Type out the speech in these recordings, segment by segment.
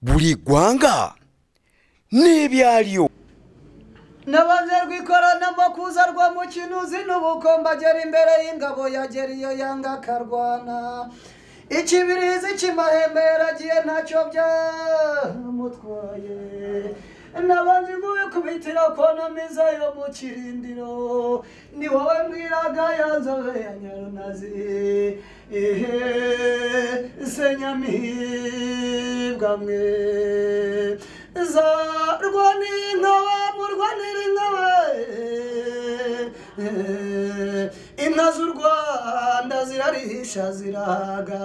buri gwanga n'ibyaryo nabanje rwikorana makuza rwa mukinuzi n'ubukomba gera imbere y'ingabo yagera iyo yanga akarwana ikibirizi kimahembe yaragiye ntacyo byamutwaye nabanje kubikubitira konamiza yo mu kirindiro ni wowe mwiraga yanzobe ya nyarunazi senyamibwa mwe zarwani inkawe murwanira inkawe inka z'u Rwanda zirarisha zirahaga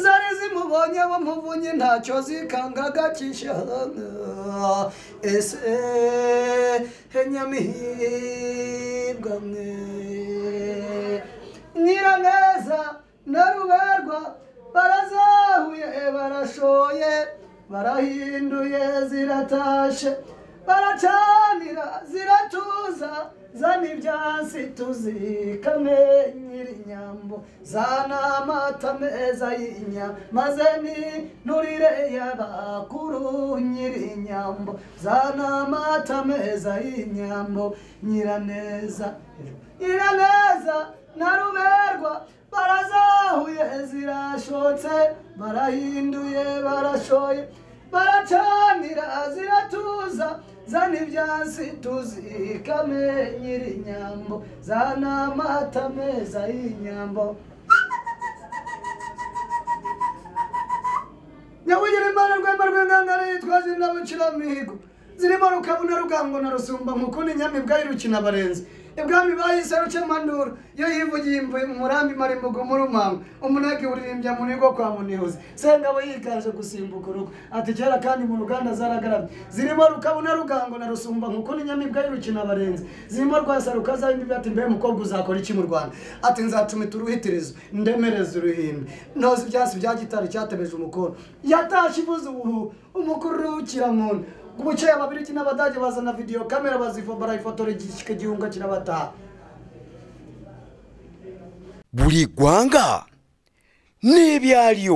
zari zimubonye bamuvunye ntacyo zikangaga kishanga ese nyamihibwa mwe Nyiraneza na Ruberwa barazahuye barashoye barahinduye ziratashe baracanira ziratuza zana ibyansi tuzikame Nyirinyambo zana amata meza y'inya maze ni nurire y'abakuru Nyirinyambo zana amata meza y'inyambo Nyiraneza na Ruberwa barazahuye zirashotse barahinduye barashoye baracanira ziratuza zana ibyansi tuzikame Nyirinyambo zana amata meza y'inyambo Nyabugira Imana rwema rw'ingangare yitwaje n'abuciramihigo zirimo Rukabuna Rugango na Rusumba mukuni Nyamibwa y'irukina barenze ibwami bayise Rukemanduru yo yivugiye imvuye mu murambi marimbugo mu Rumanga umunagi uririmbya mu nigo kwa Munihuzi Sengabo yikaje gusimbuka urugo ati kera kandi mu Ruganda zaragaramye zirimo Rukabuna Rugango na Rusumba mukuni Nyamibwa y'irukina barenze zirimo Rwasaruka z'imbi ati mbe mukobwa uzakora iki mu Rwanda ati nzatumita uruhitirizo ndemereza uruhimbi nozi byasi bya gitari cyatebeje umukono yatashi ivuze ubu umukuru w'ikiramuntu Kubuchaya babiriki n'abadage bazana video kamera barayifotora igihunga kirabataha buri gwanga n'ibyaryo